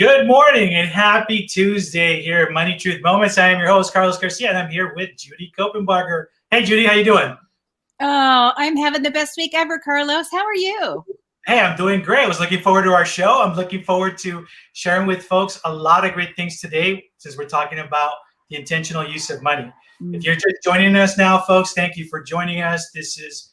Good morning and happy Tuesday here at Money Truth Moments. I am your host, Carlos Garcia, and I'm here with Judy Copenbarger. Hey, Judy, how you doing? Oh, I'm having the best week ever, Carlos. How are you? Hey, I'm doing great. I was looking forward to our show. I'm looking forward to sharing with folks a lot of great things today since we're talking about the intentional use of money. If you're just joining us now, folks, thank you for joining us. This is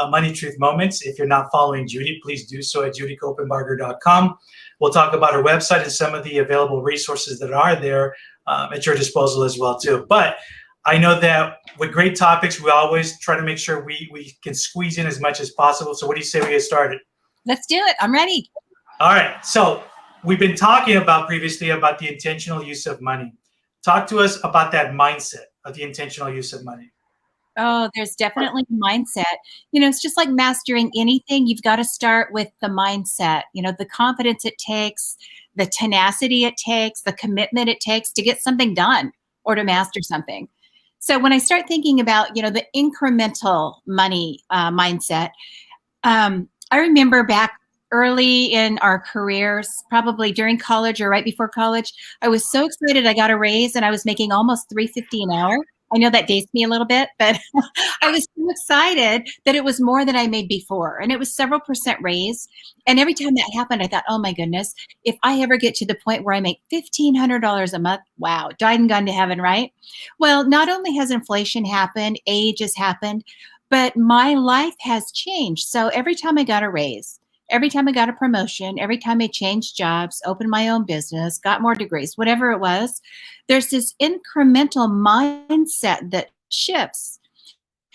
Money Truth Moments. If you're not following Judy, please do so at judycopenbarger.com. We'll talk about our website and some of the available resources that are there at your disposal as well, too. But I know that with great topics, we always try to make sure we can squeeze in as much as possible. So what do you say we get started? Let's do it. I'm ready. All right. So we've been talking previously about the intentional use of money. Talk to us about that mindset of the intentional use of money. Oh, there's definitely a mindset. It's just like mastering anything. You've got to start with the mindset, the confidence it takes, the tenacity it takes, the commitment it takes to get something done or to master something. So when I start thinking about, the incremental money mindset, I remember back early in our careers, probably during college or right before college, I was so excited I got a raise and I was making almost $3.50 an hour. I know that dates me a little bit, but I was so excited that it was more than I made before. And it was several percent raise. And every time that happened, I thought, oh my goodness, if I ever get to the point where I make $1,500 a month, wow, died and gone to heaven, right? Well, not only has inflation happened, age has happened, but my life has changed. So every time I got a raise, every time I got a promotion, every time I changed jobs, opened my own business, got more degrees, whatever it was, there's this incremental mindset that shifts.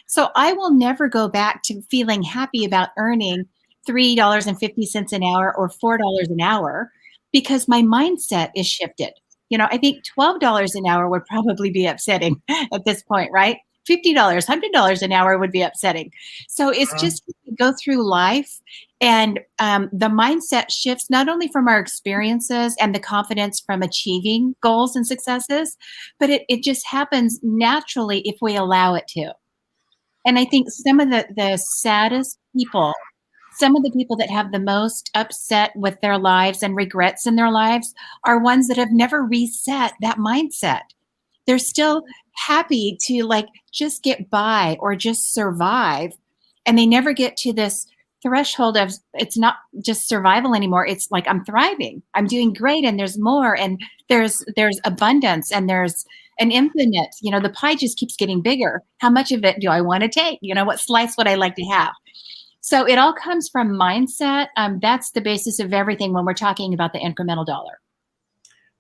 So I will never go back to feeling happy about earning $3.50 an hour or $4 an hour because my mindset is shifted. I think $12 an hour would probably be upsetting at this point, right? $50, $100 an hour would be upsetting. So it's just go through life and the mindset shifts not only from our experiences and the confidence from achieving goals and successes, but it just happens naturally if we allow it to. And I think some of the saddest people, some of the people that have the most upset with their lives and regrets in their lives are ones that have never reset that mindset. They're still happy to just get by or just survive. And they never get to this threshold of it's not just survival anymore. It's like I'm thriving. I'm doing great and there's more and there's abundance and there's an infinite, the pie just keeps getting bigger. How much of it do I want to take? What slice would I like to have? So it all comes from mindset. That's the basis of everything when we're talking about the incremental dollar.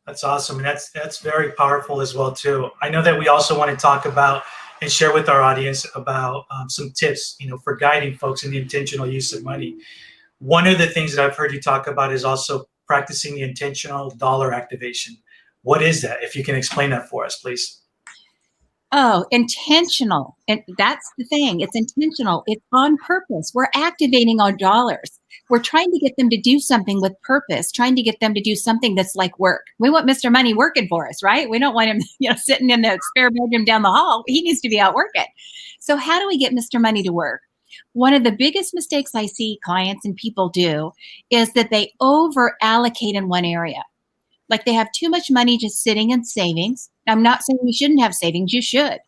That's awesome. And that's very powerful as well, too. I know that we also want to talk about and share with our audience about some tips, for guiding folks in the intentional use of money. One of the things that I've heard you talk about is also practicing the intentional dollar activation. What is that? If you can explain that for us, please. Oh, intentional. And that's the thing. It's intentional. It's on purpose. We're activating our dollars. We're trying to get them to do something with purpose, trying to get them to do something that's like work. We want Mr. Money working for us, right? We don't want him, sitting in the spare bedroom down the hall. He needs to be out working. So how do we get Mr. Money to work? One of the biggest mistakes I see clients and people do is that they over allocate in one area. Like they have too much money just sitting in savings. I'm not saying you shouldn't have savings, you should,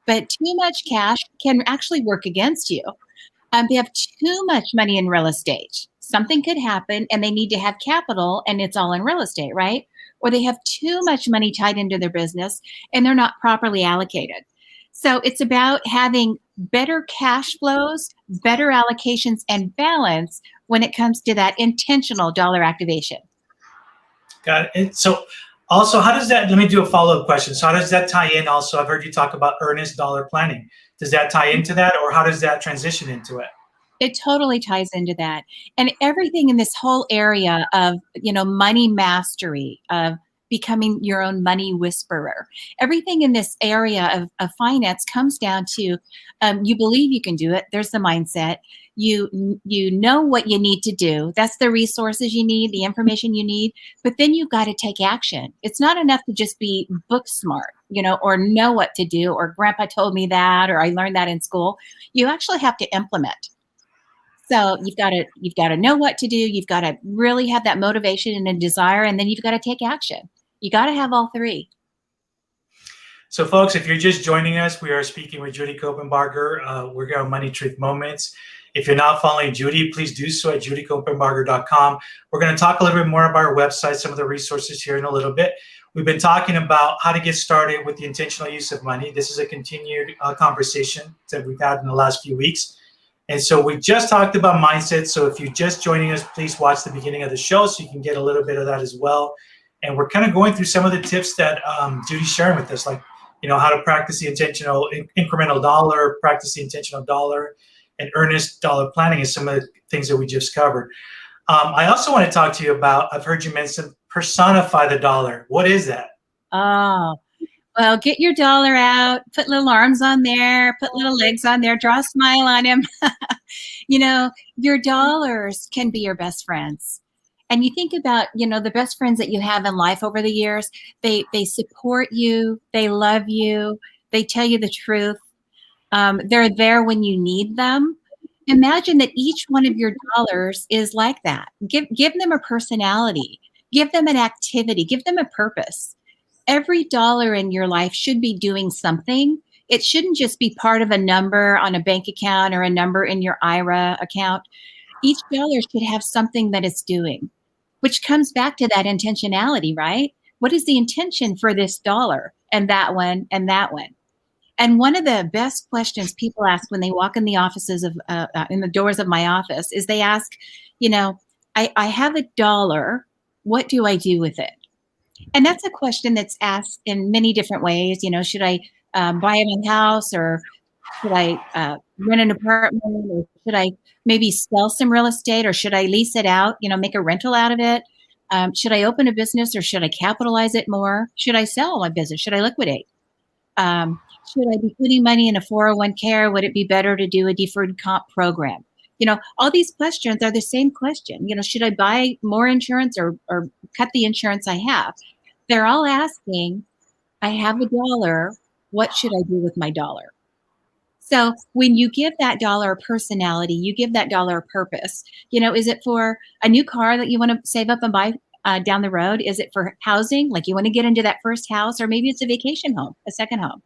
but too much cash can actually work against you. They have too much money in real estate. Something could happen and they need to have capital and it's all in real estate, right? Or they have too much money tied into their business and they're not properly allocated. So it's about having better cash flows, better allocations, and balance when it comes to that intentional dollar activation. Got it. And so also, how does that, let me do a follow-up question. So how does that tie in also? I've heard you talk about earnest dollar planning. Does that tie into that or how does that transition into it? It totally ties into that. And everything in this whole area of, money mastery, of becoming your own money whisperer, everything in this area of finance comes down to you believe you can do it. There's the mindset. You know what you need to do. That's the resources you need, the information you need. But then you've got to take action. It's not enough to just be book smart, or know what to do, or grandpa told me that, or I learned that in school. You actually have to implement. So you've got to know what to do. You've got to really have that motivation and a desire, and then you've got to take action. You got to have all three. So, folks, if you're just joining us, we are speaking with Judy Copenbarger. We're going to Money Truth Moments. If you're not following Judy, please do so at judycopenbarger.com. We're going to talk a little bit more about our website, some of the resources here in a little bit. We've been talking about how to get started with the intentional use of money. This is a continued conversation that we've had in the last few weeks. And so we just talked about mindset. So if you're just joining us, please watch the beginning of the show so you can get a little bit of that as well. And we're kind of going through some of the tips that Judy's sharing with us, like, how to practice the intentional incremental dollar, practice the intentional dollar, and earnest dollar planning is some of the things that we just covered. I also want to talk to you about, I've heard you mention personify the dollar. What is that? Oh, well, get your dollar out, put little arms on there, put little legs on there, draw a smile on him. Your dollars can be your best friends. And you think about, the best friends that you have in life over the years, they support you, they love you, they tell you the truth. They're there when you need them. Imagine that each one of your dollars is like that. Give them a personality, give them an activity, give them a purpose. Every dollar in your life should be doing something. It shouldn't just be part of a number on a bank account or a number in your IRA account. Each dollar should have something that it's doing, which comes back to that intentionality, right? What is the intention for this dollar and that one and that one? And one of the best questions people ask when they walk in the offices of, in the doors of my office is they ask, I have a dollar. What do I do with it? And that's a question that's asked in many different ways. Should I buy a new house, or should I rent an apartment, or should I maybe sell some real estate, or should I lease it out, make a rental out of it? Should I open a business, or should I capitalize it more? Should I sell my business? Should I liquidate? Should I be putting money in a 401k, or would it be better to do a deferred comp program? All these questions are the same question. Should I buy more insurance or cut the insurance I have? They're all asking, I have a dollar. What should I do with my dollar? So when you give that dollar a personality, you give that dollar a purpose. Is it for a new car that you want to save up and buy down the road? Is it for housing? Like you want to get into that first house, or maybe it's a vacation home, a second home.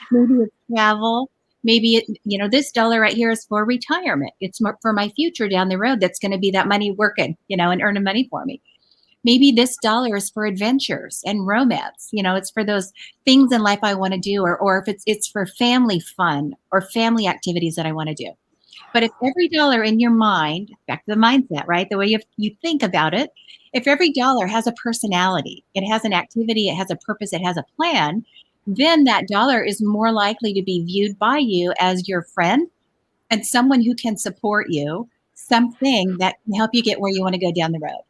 Maybe it's travel. Maybe this dollar right here is for retirement. It's more for my future down the road. That's going to be that money working, and earning money for me. Maybe this dollar is for adventures and romance. It's for those things in life I want to do, or if it's for family fun or family activities that I want to do. But if every dollar in your mind, back to the mindset, right? The way you think about it, if every dollar has a personality, it has an activity, it has a purpose, it has a plan, then that dollar is more likely to be viewed by you as your friend and someone who can support you, something that can help you get where you want to go down the road.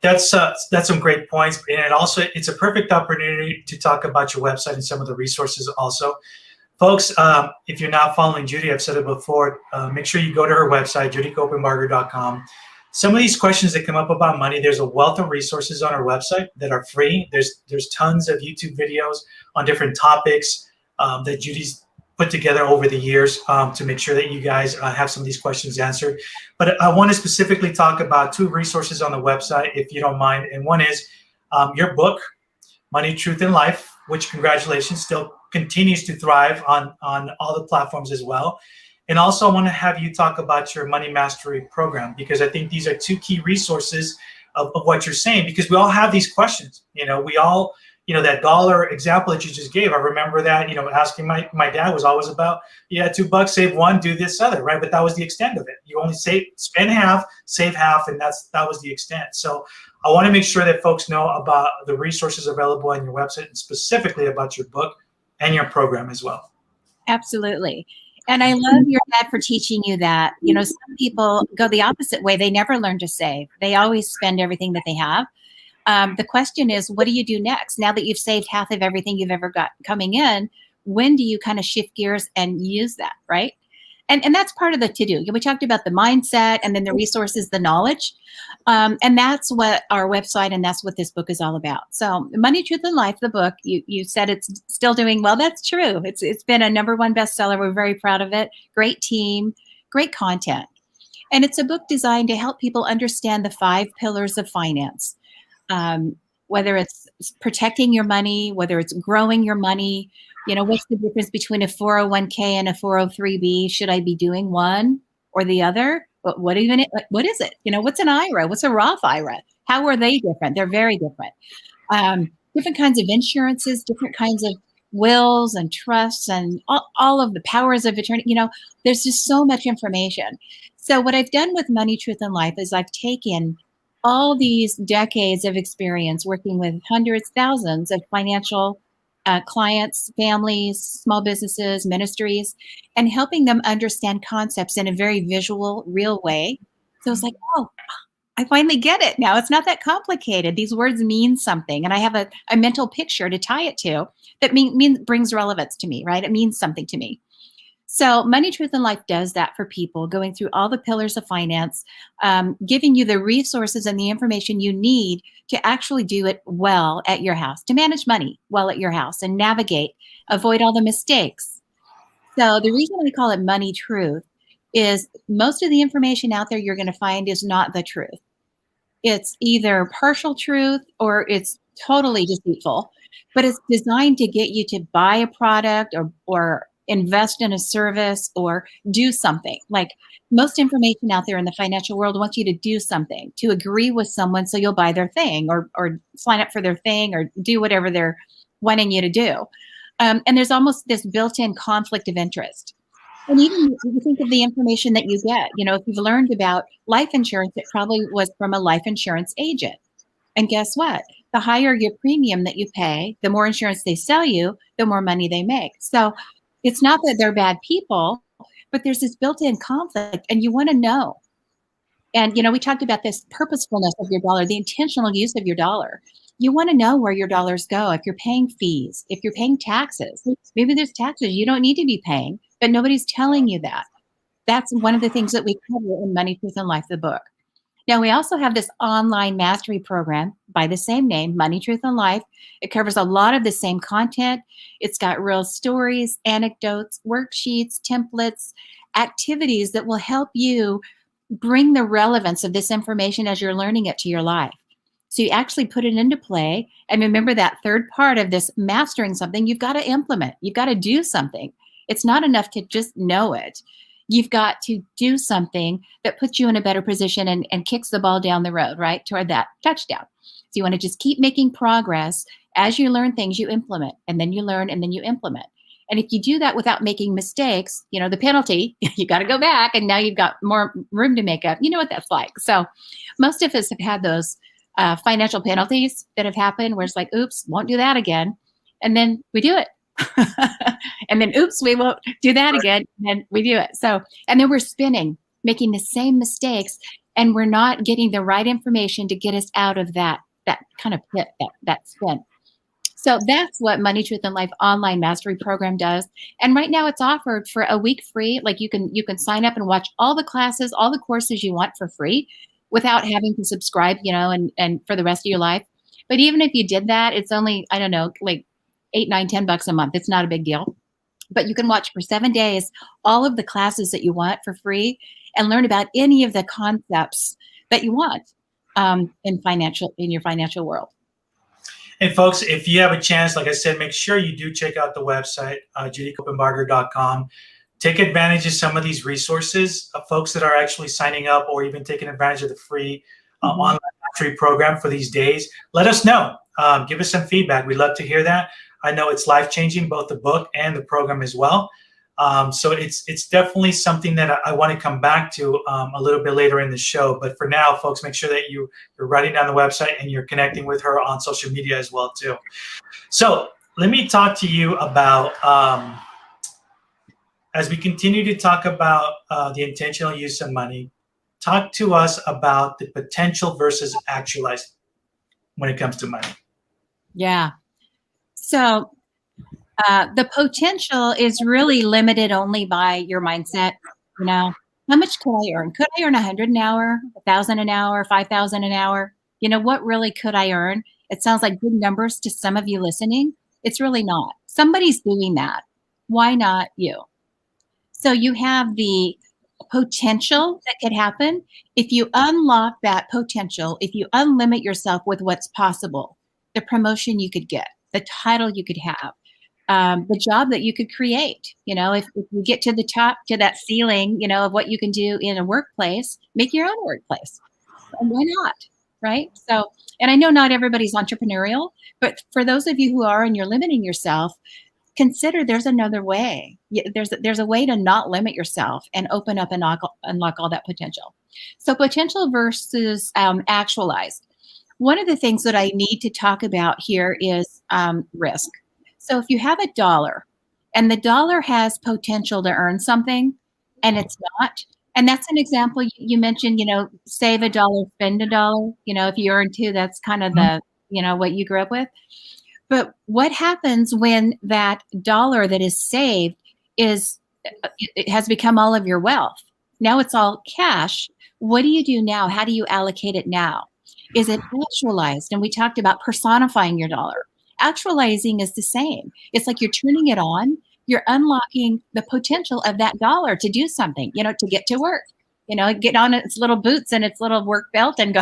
That's some great points, and it's a perfect opportunity to talk about your website and some of the resources also. Folks, if you're not following Judy, I've said it before, make sure you go to her website, judycopenbarger.com. Some of these questions that come up about money, there's a wealth of resources on our website that are free. There's tons of YouTube videos on different topics that Judy's put together over the years to make sure that you guys have some of these questions answered. But I want to specifically talk about two resources on the website, if you don't mind. And one is your book, Money, Truth, and Life, which, congratulations, still continues to thrive on all the platforms as well. And also I want to have you talk about your Money Mastery program, because I think these are two key resources of what you're saying, because we all have these questions. We all, that dollar example that you just gave, I remember that, asking my dad was always about, $2, save one, do this other, right? But that was the extent of it. You only spend half, save half, and that was the extent. So I want to make sure that folks know about the resources available on your website, and specifically about your book and your program as well. Absolutely. And I love your dad for teaching you that. Some people go the opposite way. They never learn to save. They always spend everything that they have. The question is, what do you do next? Now that you've saved half of everything you've ever got coming in, when do you kind of shift gears and use that, right? And that's part of the to-do. We talked about the mindset, and then the resources, the knowledge. And that's what our website and that's what this book is all about. So Money, Truth, and Life, the book, you said it's still doing well. That's true. It's been a #1 bestseller. We're very proud of it. Great team, great content. And it's a book designed to help people understand the 5 pillars of finance. Whether it's protecting your money, whether it's growing your money, what's the difference between a 401k and a 403b? Should I be doing one or the other? What is it? What's an IRA? What's a Roth IRA? How are they different? They're very different. Different kinds of insurances, different kinds of wills and trusts, and all of the powers of attorney. There's just so much information. So what I've done with Money, Truth, and Life is I've taken all these decades of experience working with hundreds, thousands of financial clients, families, small businesses, ministries, and helping them understand concepts in a very visual, real way. So it's like, oh, I finally get it now. It's not that complicated. These words mean something, and I have a mental picture to tie it to that brings relevance to me, right? It means something to me. So Money, Truth, and Life does that for people, going through all the pillars of finance, giving you the resources and the information you need to actually do it well at your house, to manage money well at your house and navigate, avoid all the mistakes. So the reason I call it Money Truth is most of the information out there you're going to find is not the truth. It's either partial truth or it's totally deceitful, but it's designed to get you to buy a product or invest in a service or do something. Like most information out there in the financial world wants you to do something, to agree with someone so you'll buy their thing or sign up for their thing or do whatever they're wanting you to do. And there's almost this built-in conflict of interest. And even if you think of the information that you get, if you've learned about life insurance, it probably was from a life insurance agent. And guess what? The higher your premium that you pay, the more insurance they sell you, the more money they make. So it's not that they're bad people, but there's this built-in conflict and you want to know. And, we talked about this purposefulness of your dollar, the intentional use of your dollar. You want to know where your dollars go. If you're paying fees, if you're paying taxes, maybe there's taxes you don't need to be paying, but nobody's telling you that. That's one of the things that we cover in Money, Truth, and Life, the book. Now, we also have this online mastery program by the same name, Money, Truth, and Life. It covers a lot of the same content. It's got real stories, anecdotes, worksheets, templates, activities that will help you bring the relevance of this information as you're learning it to your life. So you actually put it into play. And remember that third part of this mastering something, you've got to implement. You've got to do something. It's not enough to just know it. You've got to do something that puts you in a better position and kicks the ball down the road, right, toward that touchdown. So you want to just keep making progress. As you learn things, you implement, and then you learn, and then you implement. And if you do that without making mistakes, the penalty, you got to go back, and now you've got more room to make up. You know what that's like. So most of us have had those financial penalties that have happened where it's like, oops, won't do that again. And then we do it. And then, oops, we won't do that again. And then we do it. So, and then we're spinning, making the same mistakes, and we're not getting the right information to get us out of that kind of pit, that spin. So that's what Money, Truth, and Life online mastery program does. And right now it's offered for a week free. Like you can sign up and watch all the classes, all the courses you want for free without having to subscribe, and for the rest of your life. But even if you did that, it's only, I don't know, like $8, $9, $10 a month. It's not a big deal. But you can watch for 7 days all of the classes that you want for free and learn about any of the concepts that you want in your financial world. And folks, if you have a chance, like I said, make sure you do check out the website, judycopenbarger.com. Take advantage of some of these resources, folks that are actually signing up or even taking advantage of the free online mastery program for these days. Let us know. Give us some feedback. We'd love to hear that. I know it's life-changing, both the book and the program as well. So it's definitely something that I want to come back to a little bit later in the show. But for now, folks, make sure that you're writing down the website and you're connecting with her on social media as well too. So let me talk to you about, as we continue to talk about the intentional use of money, talk to us about the potential versus actualized when it comes to money. Yeah. So the potential is really limited only by your mindset. How much could I earn? Could I earn 100 an hour, 1,000 an hour, 5,000 an hour? What really could I earn? It sounds like big numbers to some of you listening. It's really not. Somebody's doing that. Why not you? So you have the potential that could happen, if you unlock that potential, if you unlimit yourself with what's possible, the promotion you could get, the title you could have, the job that you could create. If you get to the top, to that ceiling, of what you can do in a workplace, make your own workplace. And why not? Right? So, and I know not everybody's entrepreneurial, but for those of you who are and you're limiting yourself, consider there's another way. There's a way to not limit yourself and open up and unlock all that potential. So potential versus actualized. One of the things that I need to talk about here is risk. So if you have a dollar and the dollar has potential to earn something and it's not, and that's an example you mentioned, save a dollar, spend a dollar, if you earn two, that's kind of the, what you grew up with. But what happens when that dollar that is saved it has become all of your wealth? Now it's all cash. What do you do now? How do you allocate it now? Is it actualized? And we talked about personifying your dollar. Actualizing is the same. It's like you're turning it on. You're unlocking the potential of that dollar to do something, to get to work, get on its little boots and its little work belt and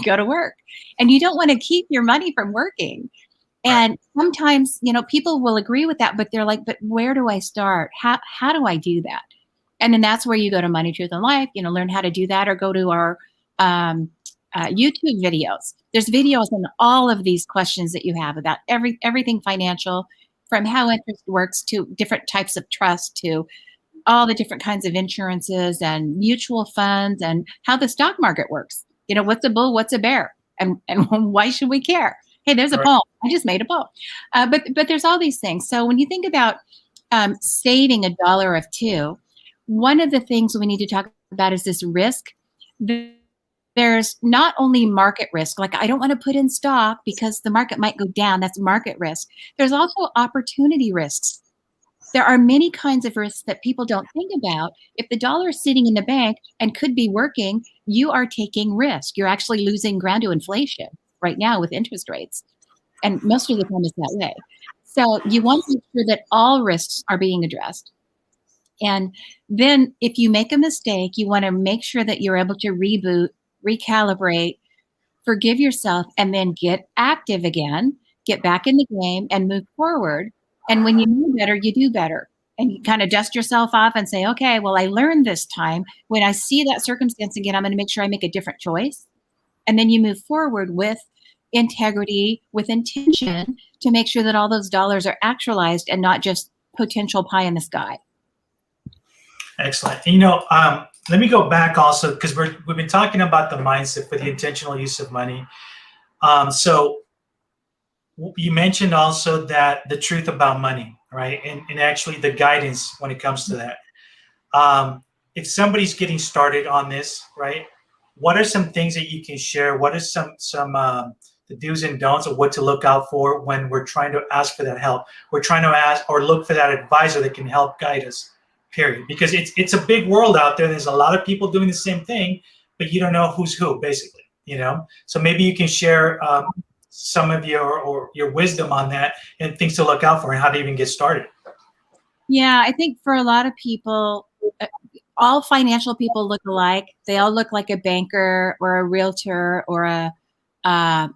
go to work. And you don't want to keep your money from working. And sometimes, people will agree with that, but they're like, but where do I start? How do I do that? And then that's where you go to Money, Truth, and Life, learn how to do that, or go to our YouTube videos. There's videos on all of these questions that you have about everything financial, from how interest works to different types of trust to all the different kinds of insurances and mutual funds and how the stock market works. What's a bull, what's a bear, and why should we care? Hey, there's a poem. I just made a poem. But there's all these things. So when you think about saving a dollar of two, one of the things we need to talk about is this risk. There's not only market risk, like I don't want to put in stock because the market might go down. That's market risk. There's also opportunity risks. There are many kinds of risks that people don't think about. If the dollar is sitting in the bank and could be working, you are taking risk. You're actually losing ground to inflation right now with interest rates. And most of the time it's that way. So you want to make sure that all risks are being addressed. And then if you make a mistake, you want to make sure that you're able to reboot, recalibrate, forgive yourself, and then get active again, get back in the game and move forward. And when you know better, you do better. And you kind of dust yourself off and say, okay, well, I learned this time. When I see that circumstance again, I'm going to make sure I make a different choice. And then you move forward with integrity, with intention, to make sure that all those dollars are actualized and not just potential pie in the sky. Excellent. Let me go back also, because we've been talking about the mindset for the intentional use of money. So you mentioned also that the truth about money, right? And actually the guidance when it comes to that. If somebody's getting started on this, right, what are some things that you can share? What are some the do's and don'ts of what to look out for when we're trying to ask for that help? We're trying to ask or look for that advisor that can help guide us, period. Because it's a big world out there. There's a lot of people doing the same thing, but you don't know who's who, basically, So maybe you can share some of your wisdom on that and things to look out for and how to even get started. Yeah, I think for a lot of people, all financial people look alike. They all look like a banker or a realtor or a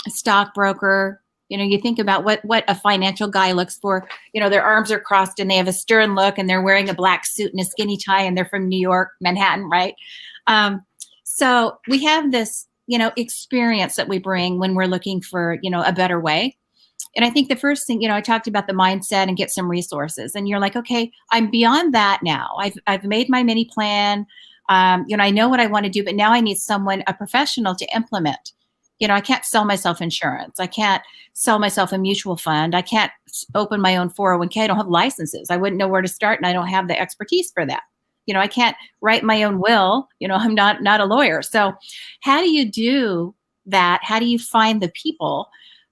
stockbroker. You think about what a financial guy looks for. Their arms are crossed and they have a stern look and they're wearing a black suit and a skinny tie and they're from New York, Manhattan, right? So we have this, experience that we bring when we're looking for, a better way. And I think the first thing, I talked about the mindset and get some resources. And you're like, okay, I'm beyond that now. I've made my mini plan. I know what I want to do, but now I need someone, a professional, to implement. I can't sell myself insurance. I can't sell myself a mutual fund. I can't open my own 401k. I don't have licenses. I wouldn't know where to start, and I don't have the expertise for that. I can't write my own will. I'm not a lawyer. So how do you do that? How do you find the people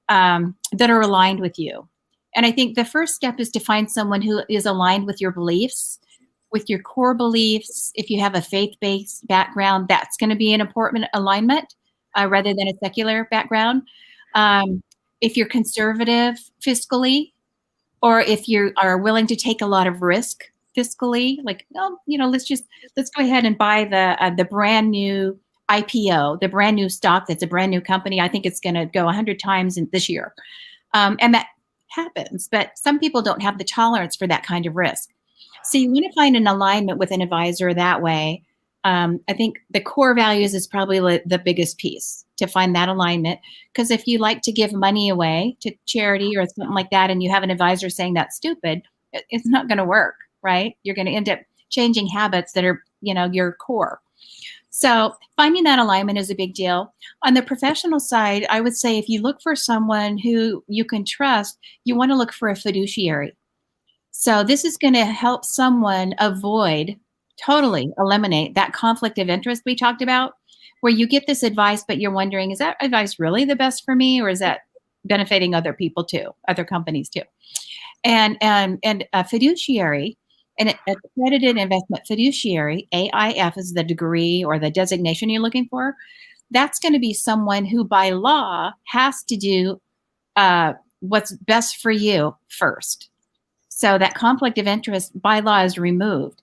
that are aligned with you? And I think the first step is to find someone who is aligned with your beliefs, with your core beliefs. If you have a faith-based background, that's going to be an important alignment rather than a secular background. If you're conservative fiscally, or if you are willing to take a lot of risk, fiscally, like, oh, let's go ahead and buy the brand new IPO, the brand new stock that's a brand new company. I think it's going to go 100 times this year. And that happens, but some people don't have the tolerance for that kind of risk. So you want to find an alignment with an advisor that way. I think the core values is probably the biggest piece, to find that alignment. Because if you like to give money away to charity or something like that, and you have an advisor saying that's stupid, it's not going to work, right? You're going to end up changing habits that are, your core. So finding that alignment is a big deal. On the professional side, I would say if you look for someone who you can trust, you want to look for a fiduciary. So this is going to help someone totally eliminate that conflict of interest we talked about, where you get this advice, but you're wondering, is that advice really the best for me, or is that benefiting other people too, other companies too? And a fiduciary, an accredited investment fiduciary, AIF is the degree or the designation you're looking for. That's going to be someone who by law has to do what's best for you first. So that conflict of interest by law is removed.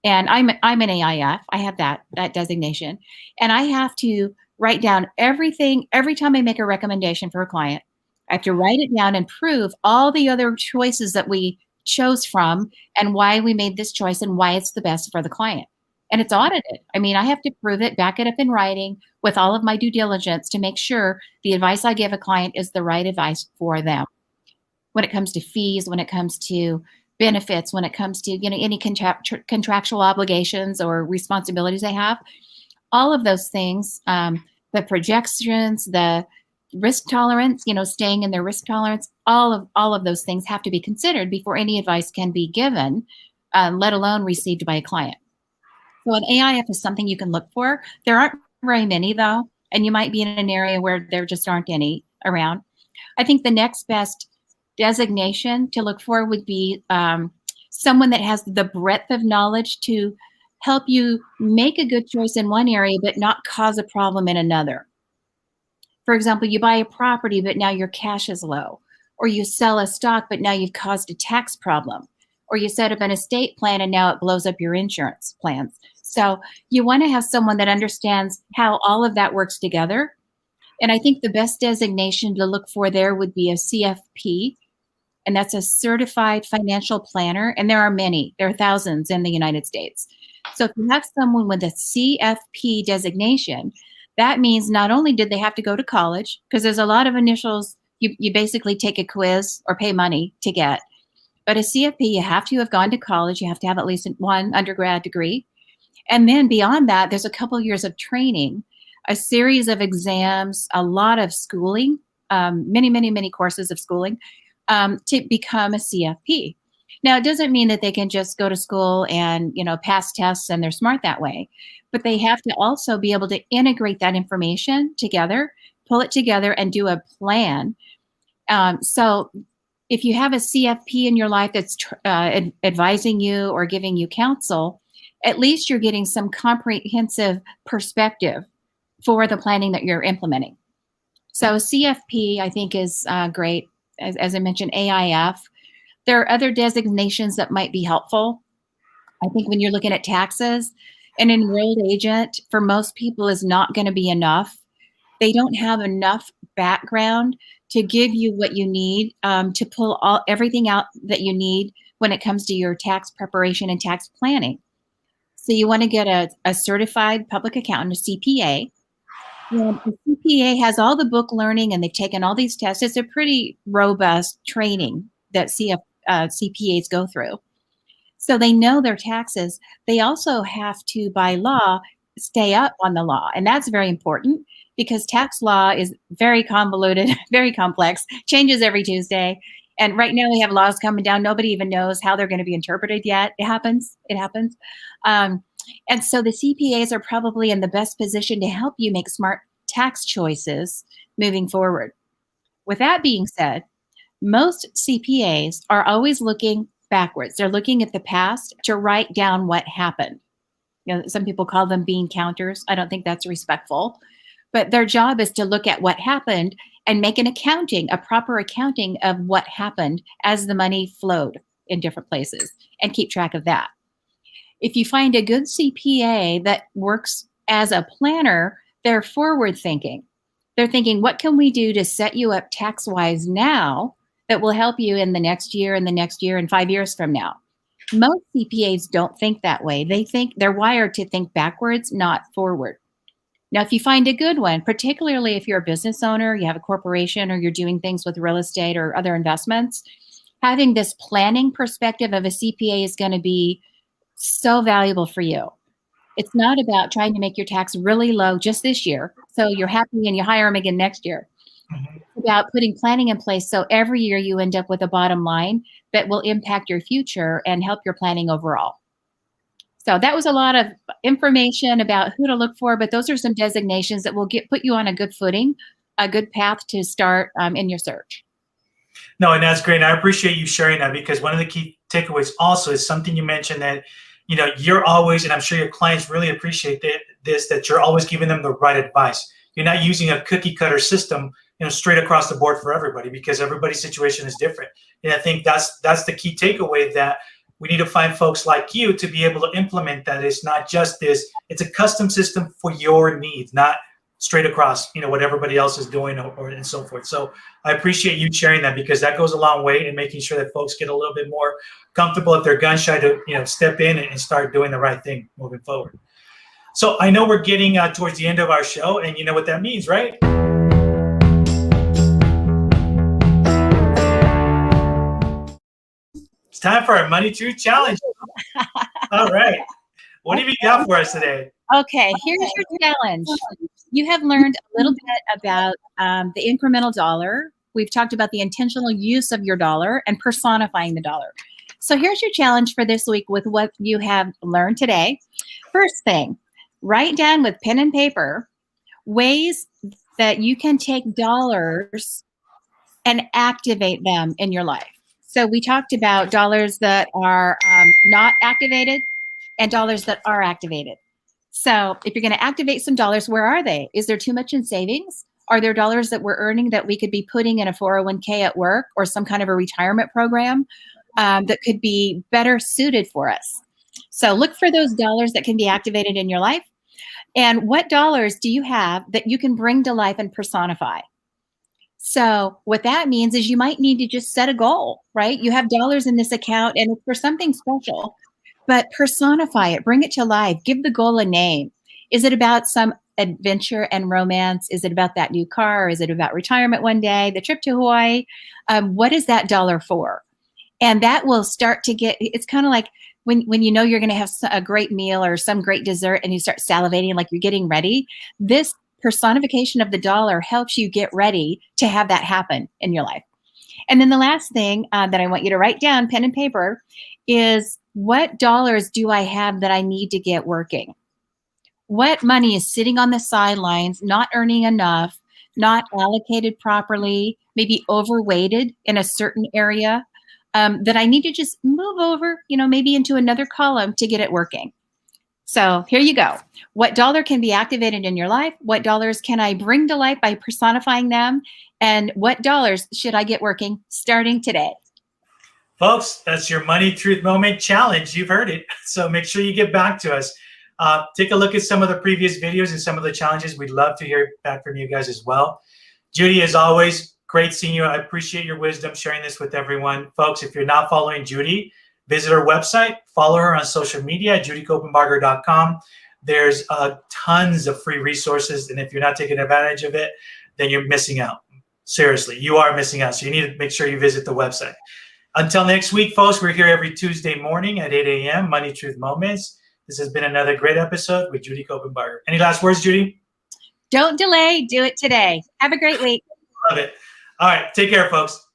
And I'm an AIF. I have that designation. And I have to write down everything every time I make a recommendation for a client. I have to write it down and prove all the other choices that we chose from and why we made this choice and why it's the best for the client. And it's audited. I mean, I have to prove it, back it up in writing with all of my due diligence to make sure the advice I give a client is the right advice for them. When it comes to fees, when it comes to benefits, when it comes to any contractual obligations or responsibilities they have, all of those things, the projections, the risk tolerance, staying in their risk tolerance, all of those things have to be considered before any advice can be given, let alone received by a client. So an AIF is something you can look for. There aren't very many though, and you might be in an area where there just aren't any around. I think the next best designation to look for would be someone that has the breadth of knowledge to help you make a good choice in one area, but not cause a problem in another. For example, you buy a property, but now your cash is low, or you sell a stock, but now you've caused a tax problem, or you set up an estate plan and now it blows up your insurance plans. So you want to have someone that understands how all of that works together. And I think the best designation to look for there would be a CFP, and that's a certified financial planner. And there are many, there are thousands in the United States. So if you have someone with a CFP designation, that means not only did they have to go to college, because there's a lot of initials you basically take a quiz or pay money to get, but a CFP, you have to have gone to college, you have to have at least one undergrad degree. And then beyond that, there's a couple years of training, a series of exams, a lot of schooling, many courses of schooling to become a CFP. Now, it doesn't mean that they can just go to school and, pass tests and they're smart that way, but they have to also be able to integrate that information together, pull it together and do a plan. So if you have a CFP in your life that's advising you or giving you counsel, at least you're getting some comprehensive perspective for the planning that you're implementing. So CFP, I think, is great. As I mentioned, AIF. There are other designations that might be helpful. I think when you're looking at taxes, an enrolled agent for most people is not going to be enough. They don't have enough background to give you what you need to pull everything out that you need when it comes to your tax preparation and tax planning. So you want to get a certified public accountant, a CPA. And the CPA has all the book learning and they've taken all these tests. It's a pretty robust training that CPAs go through. So they know their taxes. They also have to, by law, stay up on the law. And that's very important because tax law is very convoluted, very complex, changes every Tuesday. And right now we have laws coming down. Nobody even knows how they're going to be interpreted yet. It happens. And so the CPAs are probably in the best position to help you make smart tax choices moving forward. With that being said, most CPAs are always looking backwards. They're looking at the past to write down what happened. Some people call them bean counters. I don't think that's respectful, but their job is to look at what happened and make an accounting, a proper accounting of what happened as the money flowed in different places and keep track of that. If you find a good CPA that works as a planner, they're forward thinking. They're thinking, what can we do to set you up tax-wise now that will help you in the next year and the next year and 5 years from now? Most CPAs don't think that way. They think they're wired to think backwards, not forward. Now, if you find a good one, particularly if you're a business owner, you have a corporation, or you're doing things with real estate or other investments, having this planning perspective of a CPA is going to be so valuable for you. It's not about trying to make your tax really low just this year, so you're happy and you hire them again next year. Mhm. It's about putting planning in place so every year you end up with a bottom line that will impact your future and help your planning overall. So that was a lot of information about who to look for, but those are some designations that will put you on a good footing, a good path to start in your search. No, and that's great. And I appreciate you sharing that, because one of the key takeaways also is something you mentioned, that you're always, and I'm sure your clients really appreciate that you're always giving them the right advice. You're not using a cookie cutter system, straight across the board for everybody, because everybody's situation is different. And I think that's the key takeaway, that we need to find folks like you to be able to implement that. It's not just this, it's a custom system for your needs, not straight across, what everybody else is doing, or and so forth. So I appreciate you sharing that, because that goes a long way in making sure that folks get a little bit more comfortable if they're gun shy to, step in and start doing the right thing moving forward. So I know we're getting towards the end of our show, and you know what that means, right? It's time for our Money Truth Challenge. All right. What have you got for us today? Okay, here's your challenge. You have learned a little bit about the incremental dollar. We've talked about the intentional use of your dollar and personifying the dollar. So here's your challenge for this week with what you have learned today. First thing, write down with pen and paper ways that you can take dollars and activate them in your life. So we talked about dollars that are not activated and dollars that are activated. So if you're going to activate some dollars, where are they? Is there too much in savings? Are there dollars that we're earning that we could be putting in a 401k at work, or some kind of a retirement program that could be better suited for us? So look for those dollars that can be activated in your life. And what dollars do you have that you can bring to life and personify? So what that means is you might need to just set a goal, right? You have dollars in this account and it's for something special, but personify it, bring it to life, give the goal a name. Is it about some adventure and romance? Is it about that new car? Is it about retirement one day, the trip to Hawaii? What is that dollar for? And that will start to it's kind of like when you know you're going to have a great meal or some great dessert and you start salivating like you're getting ready. This personification of the dollar helps you get ready to have that happen in your life. And then the last thing that I want you to write down, pen and paper, is what dollars do I have that I need to get working? What money is sitting on the sidelines, not earning enough, not allocated properly, maybe overweighted in a certain area, that I need to just move over, maybe into another column to get it working. So here you go. What dollar can be activated in your life? What dollars can I bring to life by personifying them? And what dollars should I get working starting today? Folks, that's your Money Truth Moment Challenge. You've heard it. So make sure you get back to us. Take a look at some of the previous videos and some of the challenges. We'd love to hear back from you guys as well. Judy, as always, great seeing you. I appreciate your wisdom, sharing this with everyone. Folks, if you're not following Judy, visit her website, follow her on social media at judycopenbarger.com. There's tons of free resources, and if you're not taking advantage of it, then you're missing out. Seriously, you are missing out. So you need to make sure you visit the website. Until next week, folks, we're here every Tuesday morning at 8 a.m., Money Truth Moments. This has been another great episode with Judy Copenbarger. Any last words, Judy? Don't delay. Do it today. Have a great week. Love it. All right. Take care, folks.